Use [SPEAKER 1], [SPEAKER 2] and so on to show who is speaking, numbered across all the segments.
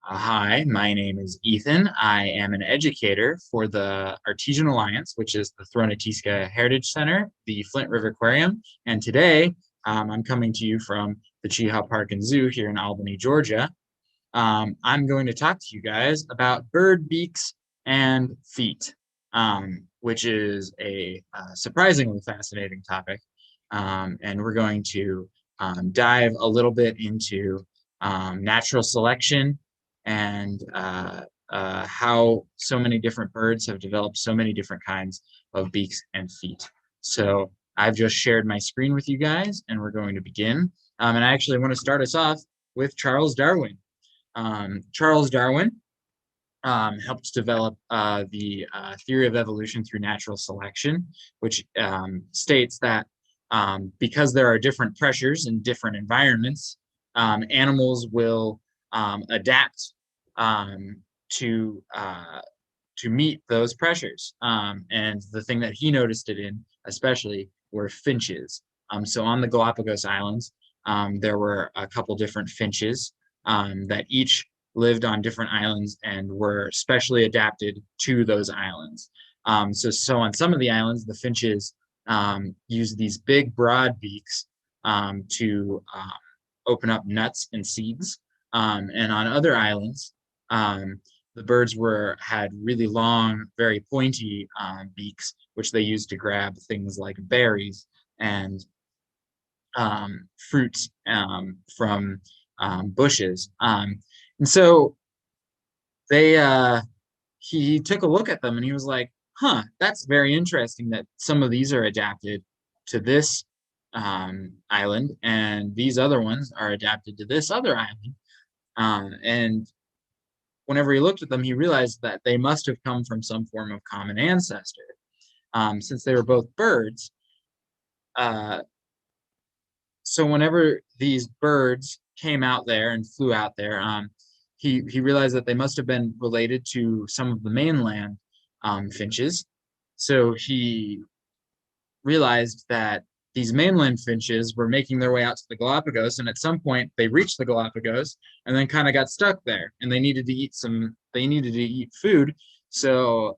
[SPEAKER 1] Hi, my name is Ethan. I am an educator for the Artesian Alliance, which is the Thronatiska Heritage Center, the Flint River Aquarium, and today I'm coming to you from the Cheehaw Park and Zoo here in Albany, Georgia. I'm going to talk to you guys about bird beaks and feet, which is a surprisingly fascinating topic. And we're going to dive a little bit into natural selection and how so many different birds have developed so many different kinds of beaks and feet. So I've just shared my screen with you guys, and we're going to begin. And I actually want to start us off with Charles Darwin. Charles Darwin helped develop the theory of evolution through natural selection, which states that because there are different pressures in different environments, animals will adapt to meet those pressures. And the thing that he noticed it in, especially, were finches. So on the Galapagos Islands, there were a couple different finches that each lived on different islands and were specially adapted to those islands. So on some of the islands, the finches use these big, broad beaks to open up nuts and seeds. And on other islands, the birds had really long, very pointy beaks, which they used to grab things like berries and fruits from bushes. And so he took a look at them and he was like, huh, that's very interesting that some of these are adapted to this island and these other ones are adapted to this other island. And whenever he looked at them, he realized that they must have come from some form of common ancestor. Since they were both birds, so whenever these birds came out there and flew out there, he realized that they must have been related to some of the mainland finches. So he realized that these mainland finches were making their way out to the Galapagos, and at some point they reached the Galapagos and then kind of got stuck there, and they needed to eat food. So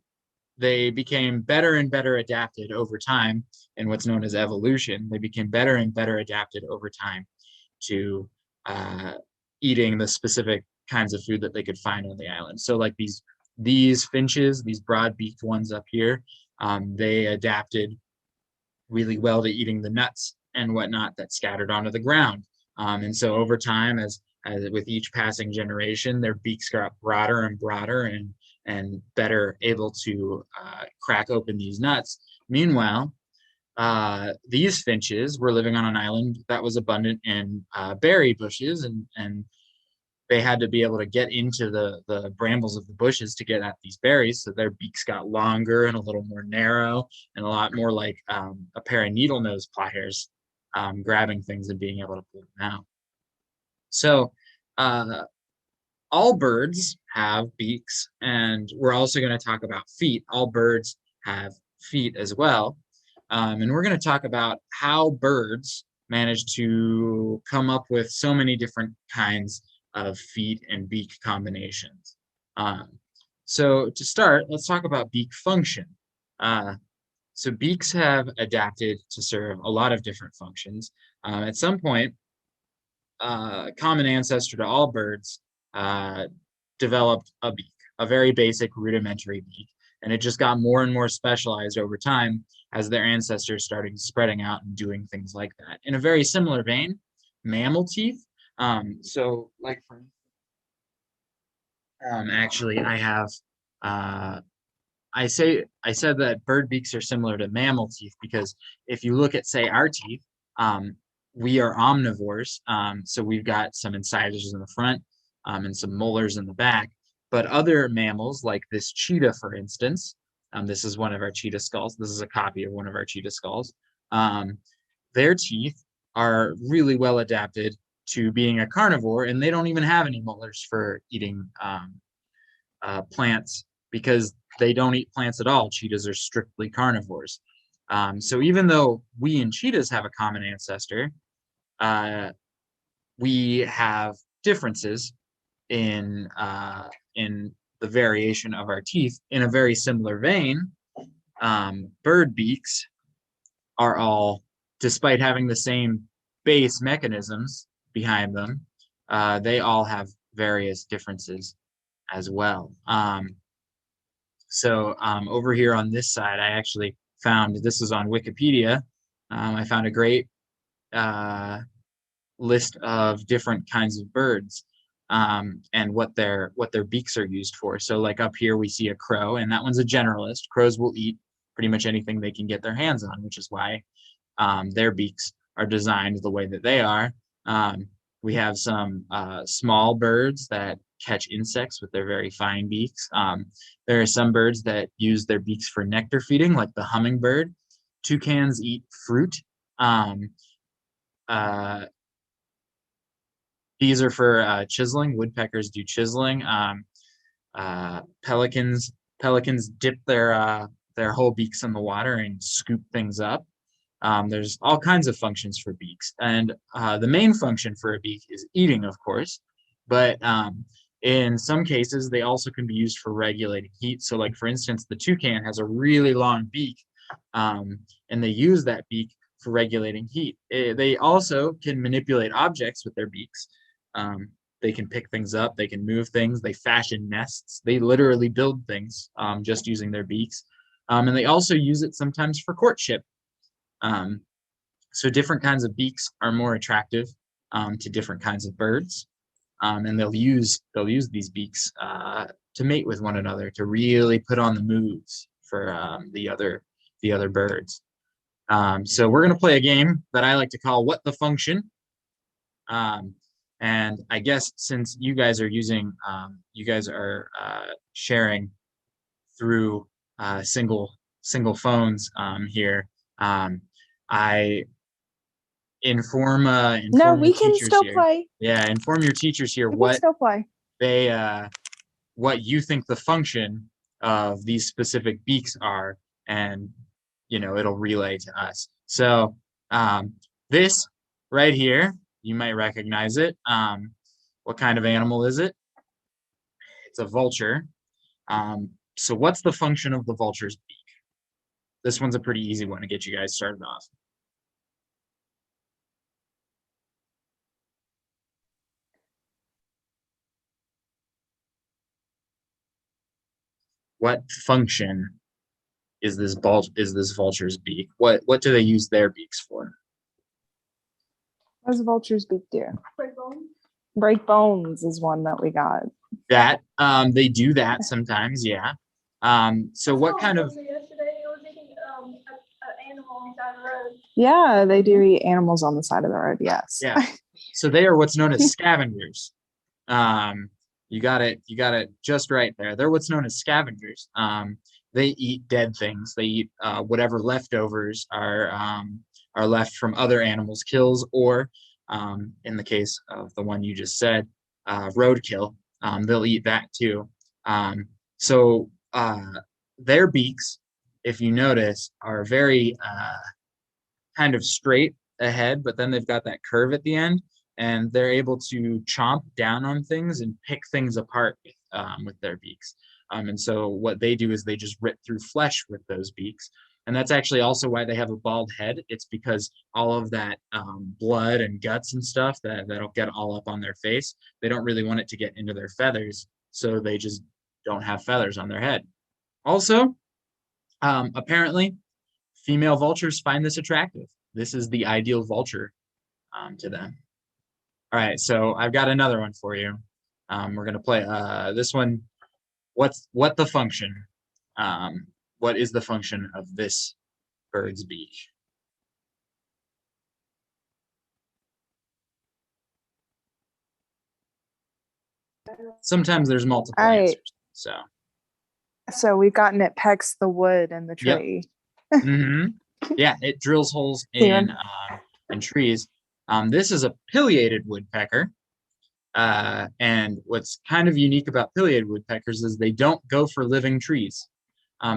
[SPEAKER 1] they became better and better adapted over time in what's known as evolution. They became better and better adapted over time to eating the specific kinds of food that they could find on the island. So like these finches, these broad-beaked ones up here, they adapted really well to eating the nuts and whatnot that scattered onto the ground. And so over time, as with each passing generation, their beaks got broader and broader and better able to crack open these nuts. Meanwhile, these finches were living on an island that was abundant in berry bushes, and they had to be able to get into the brambles of the bushes to get at these berries. So their beaks got longer and a little more narrow and a lot more like a pair of needle nose pliers, grabbing things and being able to pull them out. So all birds have beaks, and we're also going to talk about feet. All birds have feet as well. And we're going to talk about how birds manage to come up with so many different kinds of feet and beak combinations. So to start, let's talk about beak function. So beaks have adapted to serve a lot of different functions. At some point, common ancestor to all birds developed a beak, a very basic rudimentary beak, and it just got more and more specialized over time as their ancestors started spreading out and doing things like that. In a very similar vein, mammal teeth. So like for actually I have I said that bird beaks are similar to mammal teeth because if you look at, say, our teeth, we are omnivores. So we've got some incisors in the front and some molars in the back. But other mammals, like this cheetah, for instance, this is one of our cheetah skulls. This is a copy of one of our cheetah skulls. Their teeth are really well adapted to being a carnivore, and they don't even have any molars for eating plants because they don't eat plants at all. Cheetahs are strictly carnivores. So even though we and cheetahs have a common ancestor, we have differences in the variation of our teeth. In a very similar vein, bird beaks are all, despite having the same base mechanisms behind them, they all have various differences as well. So over here on this side, I actually found, this is on Wikipedia, I found a great list of different kinds of birds and what their beaks are used for. So like up here we see a crow, and that one's a generalist. Crows will eat pretty much anything they can get their hands on, which is why their beaks are designed the way that they are. We have some small birds that catch insects with their very fine beaks. There are some birds that use their beaks for nectar feeding, like the hummingbird. Toucans eat fruit. These are for chiseling. Woodpeckers do chiseling. Pelicans dip their whole beaks in the water and scoop things up. There's all kinds of functions for beaks, and the main function for a beak is eating, of course, but in some cases they also can be used for regulating heat. So like for instance, the toucan has a really long beak, and they use that beak for regulating heat. They also can manipulate objects with their beaks. They can pick things up, they can move things, they fashion nests, they literally build things just using their beaks. And they also use it sometimes for courtship. So different kinds of beaks are more attractive to different kinds of birds, and they'll use these beaks to mate with one another, to really put on the moves for the other birds. So we're gonna play a game that I like to call "What the Function," and I guess since you guys are sharing through single phones here. I inform
[SPEAKER 2] No, we
[SPEAKER 1] your
[SPEAKER 2] can
[SPEAKER 1] teachers
[SPEAKER 2] still
[SPEAKER 1] here.
[SPEAKER 2] play.
[SPEAKER 1] Yeah, inform your teachers here
[SPEAKER 2] We can still play.
[SPEAKER 1] what you think the function of these specific beaks are, and it'll relay to us. So this right here, you might recognize it. What kind of animal is it? It's a vulture. So what's the function of the vulture's beak? This one's a pretty easy one to get you guys started off. What function is this vulture's beak? What do they use their beaks for?
[SPEAKER 2] What does a vulture's beak do? Break bones. Break bones is one that we got.
[SPEAKER 1] That they do that sometimes, yeah. So what kind of?
[SPEAKER 2] Yeah, they do eat animals on the side of the road. Yes.
[SPEAKER 1] Yeah. So they are what's known as scavengers. You got it just right there. They're what's known as scavengers. They eat dead things. They eat whatever leftovers are left from other animals' kills, or in the case of the one you just said, roadkill. They'll eat that too. So their beaks, if you notice, are very kind of straight ahead, but then they've got that curve at the end, and they're able to chomp down on things and pick things apart with their beaks. And so what they do is they just rip through flesh with those beaks. And that's actually also why they have a bald head. It's because all of that blood and guts and stuff that'll get all up on their face, they don't really want it to get into their feathers, so they just don't have feathers on their head. Also, apparently, female vultures find this attractive. This is the ideal vulture to them. All right, so I've got another one for you. We're gonna play this one. What the function? What is the function of this bird's beak? Sometimes there's multiple answers.
[SPEAKER 2] So we've gotten it pecks the wood and the tree.
[SPEAKER 1] Yep. Mm-hmm. Yeah, it drills holes in trees. This is a pileated woodpecker. And what's kind of unique about pileated woodpeckers is they don't go for living trees.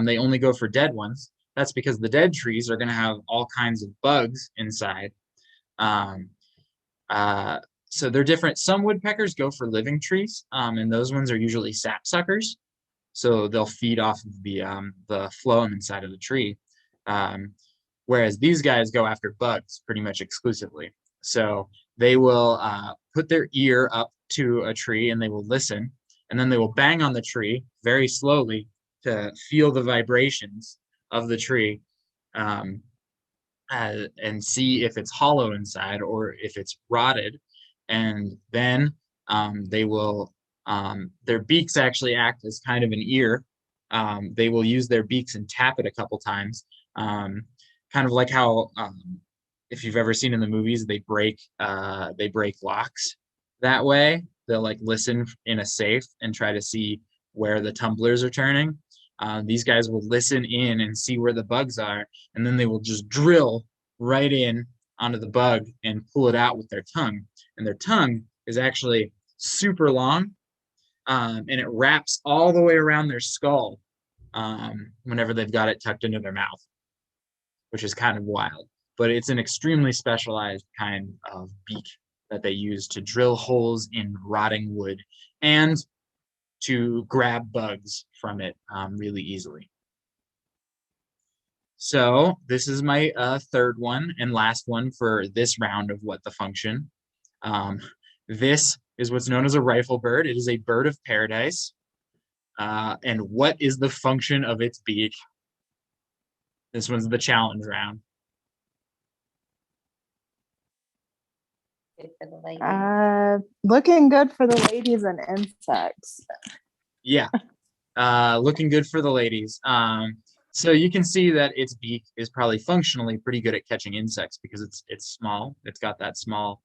[SPEAKER 1] They only go for dead ones. That's because the dead trees are going to have all kinds of bugs inside. So they're different. Some woodpeckers go for living trees, and those ones are usually sap suckers. So they'll feed off of the phloem inside of the tree. Um, whereas these guys go after bugs pretty much exclusively. So they will put their ear up to a tree and they will listen, and then they will bang on the tree very slowly to feel the vibrations of the tree, um, and see if it's hollow inside or if it's rotted. And then they will, their beaks actually act as kind of an ear. They will use their beaks and tap it a couple times, kind of like how, if you've ever seen in the movies, they break locks that way. They'll like listen in a safe and try to see where the tumblers are turning. These guys will listen in and see where the bugs are, and then they will just drill right in onto the bug and pull it out with their tongue. And their tongue is actually super long, and it wraps all the way around their skull whenever they've got it tucked into their mouth, which is kind of wild. But it's an extremely specialized kind of beak that they use to drill holes in rotting wood and to grab bugs from it really easily. So this is my third one and last one for this round of What the Function. This is what's known as a rifle bird. It is a bird of paradise. And what is the function of its beak? This one's the challenge round.
[SPEAKER 2] Looking good for the ladies and insects.
[SPEAKER 1] Yeah, looking good for the ladies. So you can see that its beak is probably functionally pretty good at catching insects because it's small. It's got that small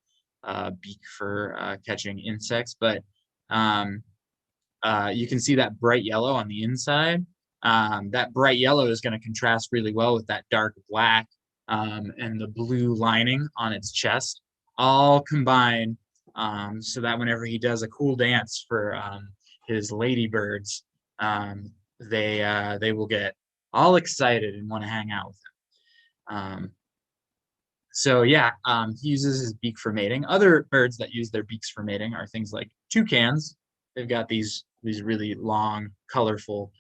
[SPEAKER 1] beak for catching insects, but you can see that bright yellow on the inside. That bright yellow is going to contrast really well with that dark black and the blue lining on its chest, all combined so that whenever he does a cool dance for his ladybirds, they will get all excited and want to hang out with him. So yeah, he uses his beak for mating. Other birds that use their beaks for mating are things like toucans. They've got these really long, colorful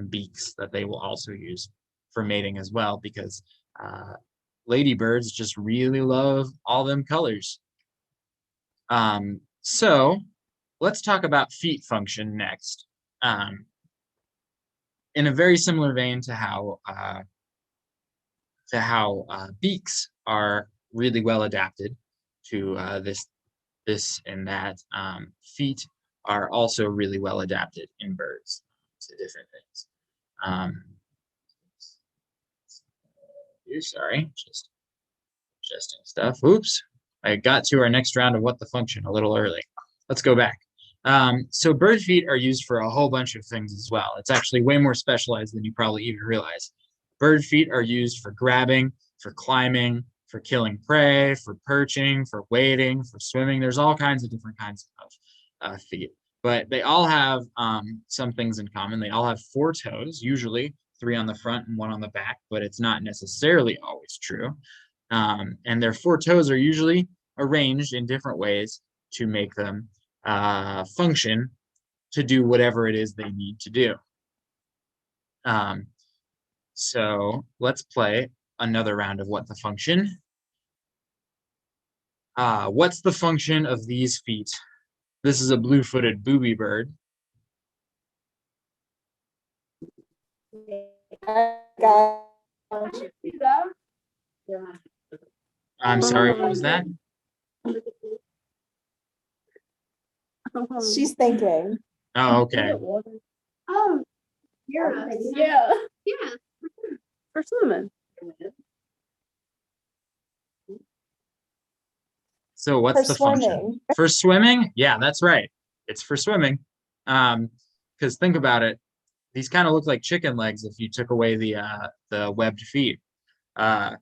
[SPEAKER 1] beaks that they will also use for mating as well, because ladybirds just really love all them colors. So let's talk about feet function next. In a very similar vein to how beaks are really well adapted to this and that, feet are also really well adapted in birds to different things. Sorry, just adjusting stuff. Oops, I got to our next round of What the Function a little early. Let's go back. So bird feet are used for a whole bunch of things as well. It's actually way more specialized than you probably even realize. Bird feet are used for grabbing, for climbing, for killing prey, for perching, for wading, for swimming. There's all kinds of different kinds of feet, but they all have some things in common. They all have 4 toes, usually 3 on the front and 1 on the back, but it's not necessarily always true. And their 4 toes are usually arranged in different ways to make them function to do whatever it is they need to do. So let's play another round of What the Function. What's the function of these feet? This is a blue-footed booby bird. I'm sorry, what was that?
[SPEAKER 2] She's thinking.
[SPEAKER 1] Oh, okay.
[SPEAKER 3] Oh, yeah. Yeah. For swimming.
[SPEAKER 1] So what's the function? For swimming? Yeah, that's right. It's for swimming. Because think about it. These kind of look like chicken legs if you took away the webbed feet. If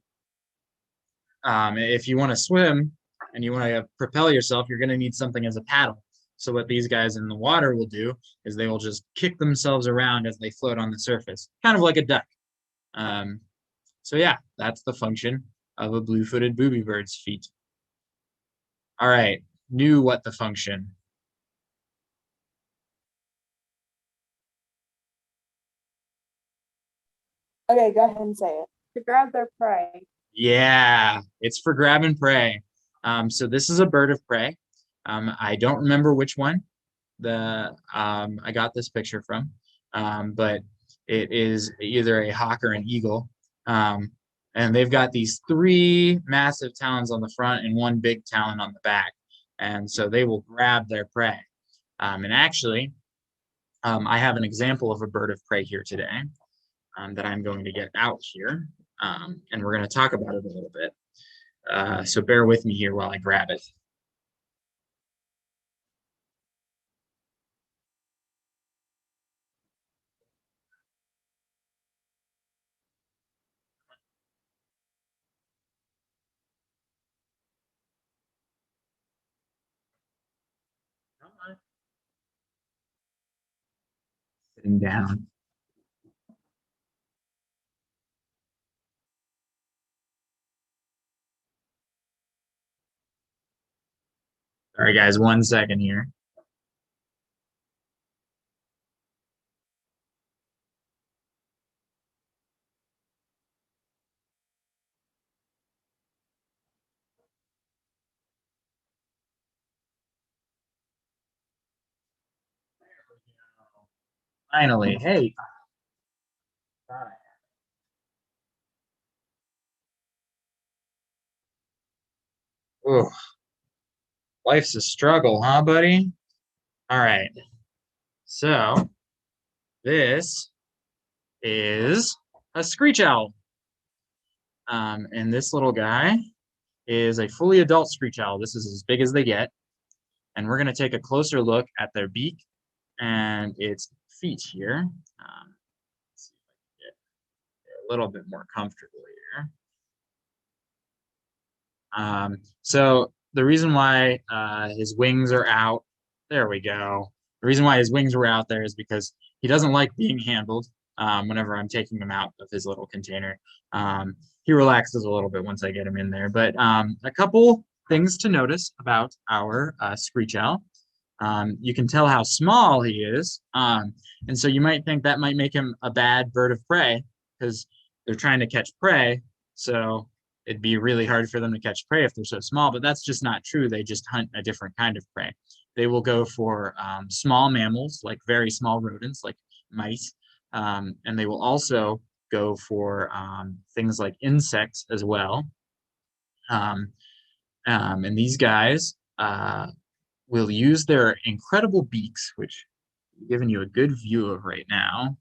[SPEAKER 1] you want to swim and you want to propel yourself, you're going to need something as a paddle. So what these guys in the water will do is they will just kick themselves around as they float on the surface, kind of like a duck. So yeah, that's the function of a blue-footed booby bird's feet. All right, knew what the function.
[SPEAKER 2] Okay, go ahead and say it.
[SPEAKER 3] To grab their prey.
[SPEAKER 1] Yeah, it's for grab and prey. So this is a bird of prey. I don't remember which one I got this picture from, but it is either a hawk or an eagle. And they've got these three massive talons on the front and one big talon on the back. And so they will grab their prey. And actually, I have an example of a bird of prey here today that I'm going to get out here. And we're going to talk about it a little bit. So bear with me here while I grab it. Sitting down. All right, guys, 1 second here. Finally, hey. Oh, life's a struggle, huh, buddy? All right. So this is a screech owl. And this little guy is a fully adult screech owl. This is as big as they get. And we're going to take a closer look at their beak and its feet here. Let's see if I can get a little bit more comfortable here. So the reason why his wings are out, there we go. The reason why his wings were out there is because he doesn't like being handled whenever I'm taking him out of his little container. He relaxes a little bit once I get him in there. But a couple things to notice about our screech owl. You can tell how small he is. And so you might think that might make him a bad bird of prey because they're trying to catch prey. So it'd be really hard for them to catch prey if they're so small, but that's just not true. They just hunt a different kind of prey. They will go for small mammals, like very small rodents, like mice, and they will also go for things like insects as well. And these guys will use their incredible beaks, which I'm giving you a good view of right now.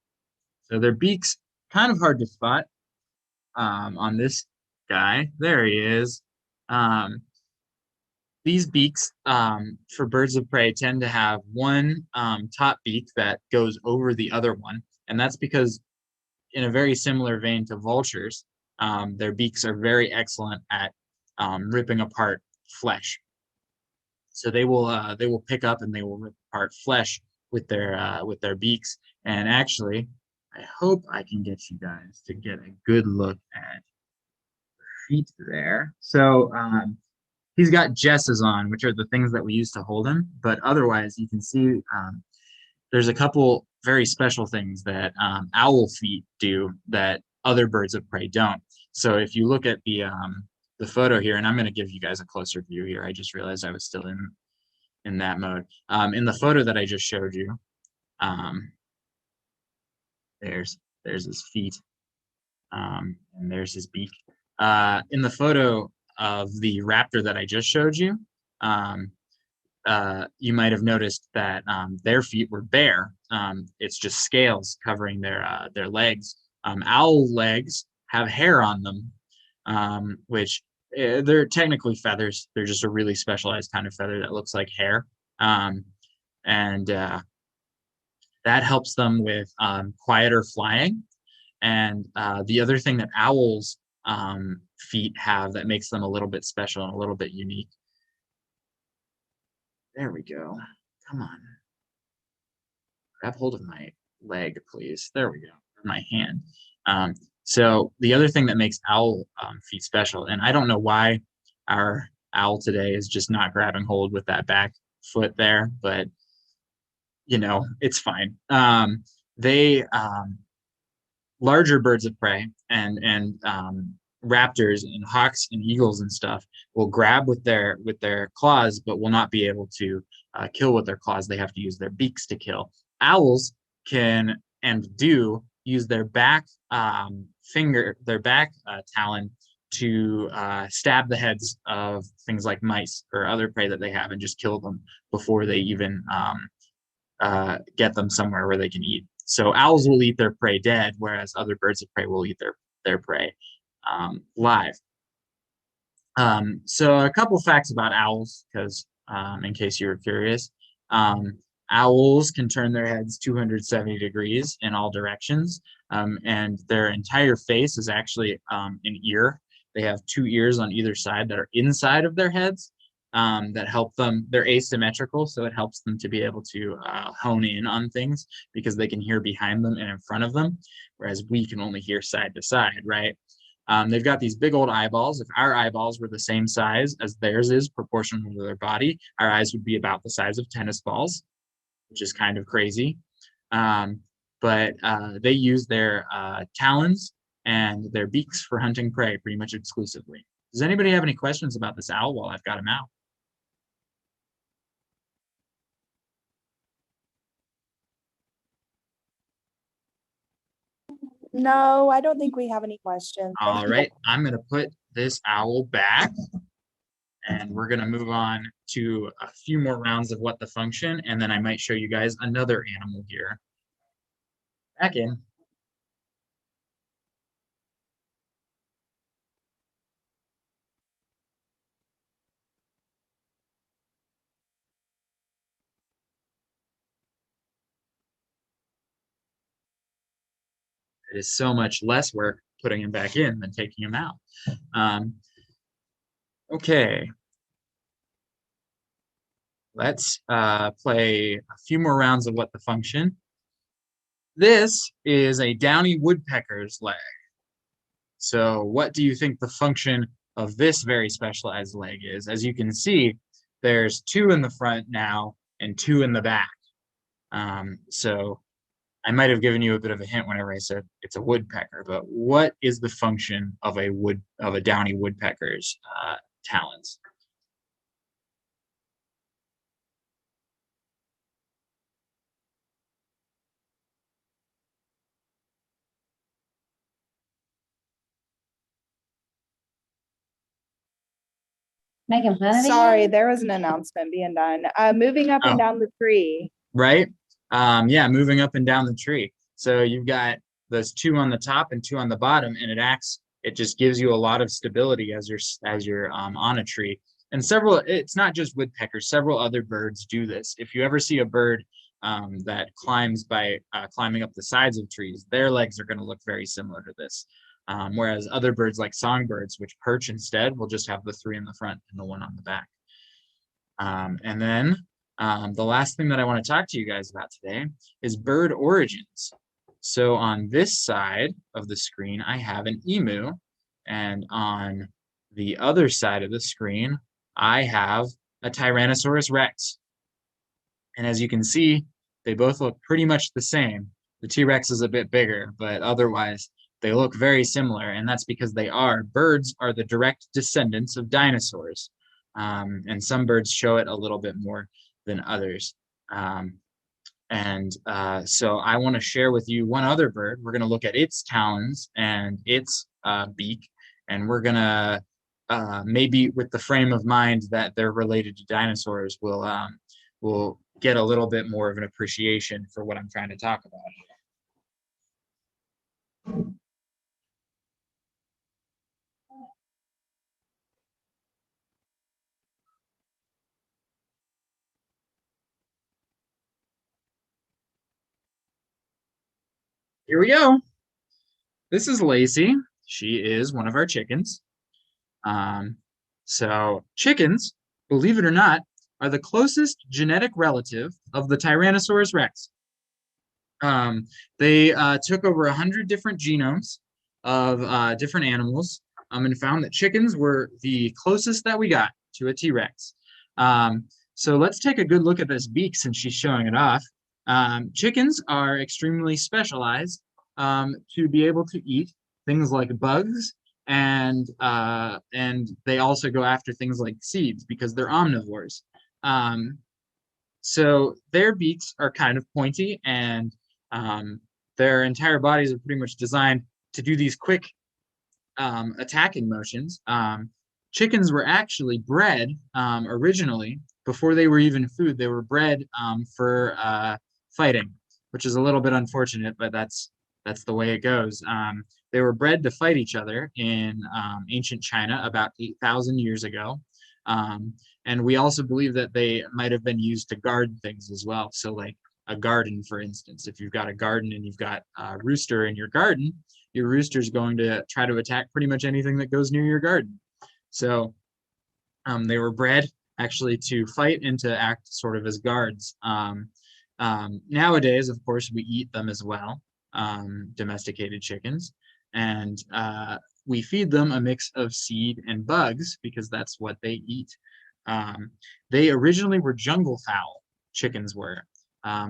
[SPEAKER 1] So their beaks, kind of hard to spot on this guy. There he is. These beaks for birds of prey tend to have one top beak that goes over the other one. And that's because in a very similar vein to vultures, their beaks are very excellent at ripping apart flesh. So they will pick up and they will rip apart flesh with their beaks. And actually, I hope I can get you guys to get a good look at feet there. So he's got jesses on, which are the things that we use to hold him. But otherwise, you can see there's a couple very special things that owl feet do that other birds of prey don't. So if you look at the photo here, and I'm going to give you guys a closer view here. I just realized I was still in that mode. In the photo that I just showed you, there's his feet, and there's his beak. In the photo of the raptor that I just showed you, you might have noticed that their feet were bare. It's just scales covering their legs. Owl legs have hair on them, which they're technically feathers. They're just a really specialized kind of feather that looks like hair. And that helps them with quieter flying. And the other thing that owls' feet have that makes them a little bit special and a little bit unique. There we go. Come on. Grab hold of my leg, please. There we go. Or my hand. So the other thing that makes owl feet special, and I don't know why our owl today is just not grabbing hold with that back foot there, but you know, it's fine. They larger birds of prey and raptors and hawks and eagles and stuff will grab with their claws, but will not be able to kill with their claws. They have to use their beaks to kill. Owls can and do use their back talon to stab the heads of things like mice or other prey that they have and just kill them before they even get them somewhere where they can eat. So owls will eat their prey dead, whereas other birds of prey will eat their prey live. So a couple facts about owls, because in case you were curious, owls can turn their heads 270 degrees in all directions, and their entire face is actually an ear. They have 2 ears on either side that are inside of their heads that help them. They're asymmetrical, so it helps them to be able to hone in on things because they can hear behind them and in front of them, whereas we can only hear side to side, right? They've got these big old eyeballs. If our eyeballs were the same size as theirs is proportional to their body, our eyes would be about the size of tennis balls, which is kind of crazy. But they use their talons and their beaks for hunting prey pretty much exclusively. Does anybody have any questions about this owl while I've got him out?
[SPEAKER 2] No, I don't think we have any questions.
[SPEAKER 1] All right, I'm going to put this owl back, and we're going to move on to a few more rounds of what the function, and then I might show you guys another animal here. Back in. It is so much less work putting him back in than taking him out. Okay. Let's play a few more rounds of what the function. This is a downy woodpecker's leg. So what do you think the function of this very specialized leg is? As you can see, there's 2 in the front now and 2 in the back. So I might have given you a bit of a hint whenever I said it's a woodpecker, but what is the function of a downy woodpecker's talons?
[SPEAKER 3] Making fun of
[SPEAKER 2] Sorry, there was an announcement being done. Moving up and down the tree.
[SPEAKER 1] Right? Yeah, moving up and down the tree. So you've got those 2 on the top and 2 on the bottom, and it just gives you a lot of stability as you're on a tree. And it's not just woodpeckers, several other birds do this. If you ever see a bird that climbs by climbing up the sides of trees, their legs are going to look very similar to this. Whereas other birds like songbirds, which perch instead, will just have the 3 in the front and the 1 on the back. And then the last thing that I want to talk to you guys about today is bird origins. So on this side of the screen, I have an emu, and on the other side of the screen, I have a Tyrannosaurus Rex. And as you can see, they both look pretty much the same. The T-Rex is a bit bigger, but otherwise they look very similar, and that's because birds are the direct descendants of dinosaurs. And some birds show it a little bit more than others. So I want to share with you one other bird. We're going to look at its talons and its beak, and we're going to maybe with the frame of mind that they're related to dinosaurs, we'll get a little bit more of an appreciation for what I'm trying to talk about. Here we go. This is Lacey. She is one of our chickens. So chickens, believe it or not, are the closest genetic relative of the Tyrannosaurus Rex. They took over 100 different genomes of different animals and found that chickens were the closest that we got. to a T-Rex. So let's take a good look at this beak since she's showing it off. Chickens are extremely specialized to be able to eat things like bugs, and they also go after things like seeds because they're omnivores. So their beaks are kind of pointy, and their entire bodies are pretty much designed to do these quick attacking motions. Chickens were actually bred originally, before they were even food. They were bred for fighting, which is a little bit unfortunate, but that's the way it goes. They were bred to fight each other in ancient China about 8,000 years ago. And we also believe that they might have been used to guard things as well. So like a garden, for instance, if you've got a garden and you've got a rooster in your garden, your rooster is going to try to attack pretty much anything that goes near your garden. So they were bred actually to fight and to act sort of as guards. Nowadays, of course, we eat them as well, domesticated chickens, and we feed them a mix of seed and bugs because that's what they eat. They originally were jungle fowl, chickens were.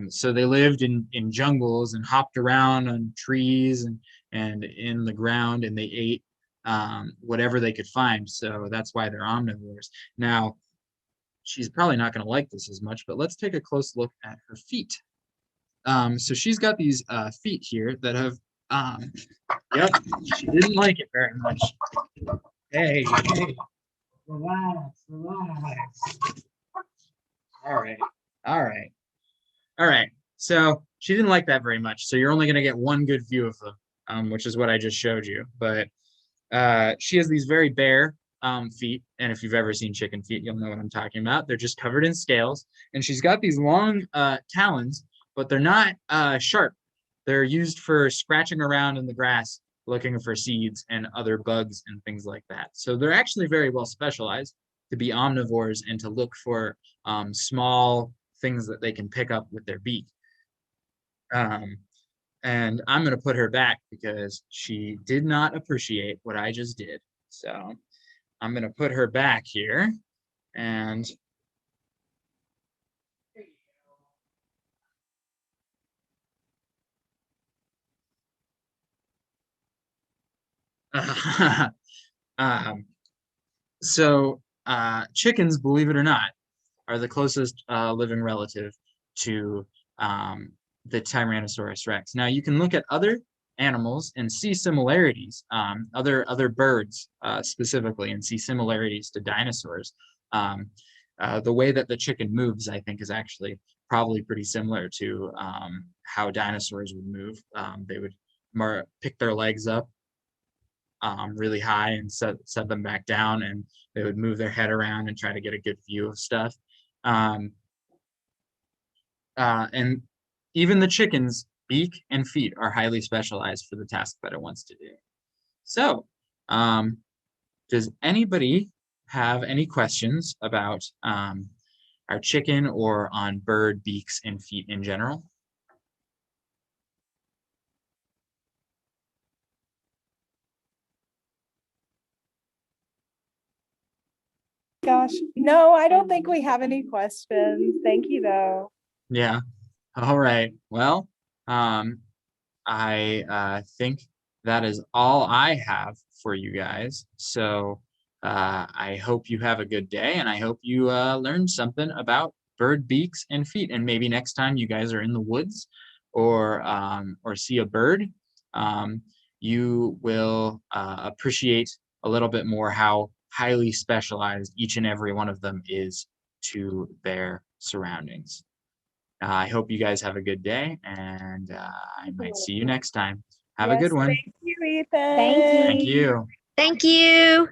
[SPEAKER 1] So they lived in jungles and hopped around on trees and in the ground, and they ate whatever they could find. So that's why they're omnivores. Now, she's probably not going to like this as much, but let's take a close look at her feet. So she's got these feet here that have, yep, she didn't like it very much. Hey, relax. All right. So she didn't like that very much. So you're only going to get one good view of them, which is what I just showed you. But she has these very bare feet, and if you've ever seen chicken feet, you'll know what I'm talking about. They're just covered in scales, and she's got these long talons, but they're not sharp. They're used for scratching around in the grass, looking for seeds and other bugs and things like that. So they're actually very well specialized to be omnivores and to look for small things that they can pick up with their beak. And I'm going to put her back because she did not appreciate what I just did. So I'm going to put her back here, and so chickens, believe it or not, are the closest living relative to the Tyrannosaurus Rex. Now you can look at other animals and see similarities, other birds specifically, and see similarities to dinosaurs. The way that the chicken moves, I think, is actually probably pretty similar to how dinosaurs would move. They would pick their legs up really high and set them back down, and they would move their head around and try to get a good view of stuff. And even the chicken's beak and feet are highly specialized for the task that it wants to do. So, does anybody have any questions about our chicken or on bird beaks and feet in general?
[SPEAKER 2] Gosh, no, I don't think we have any questions. Thank you, though.
[SPEAKER 1] Yeah. All right. Well, I think that is all I have for you guys. So I hope you have a good day, and I hope you learned something about bird beaks and feet. And maybe next time you guys are in the woods or see a bird, you will appreciate a little bit more how highly specialized each and every one of them is to their surroundings. I hope you guys have a good day, and I might see you next time. Have a good one.
[SPEAKER 2] Thank you, Ethan.
[SPEAKER 3] Thank you.
[SPEAKER 1] Thank you.
[SPEAKER 4] Thank you.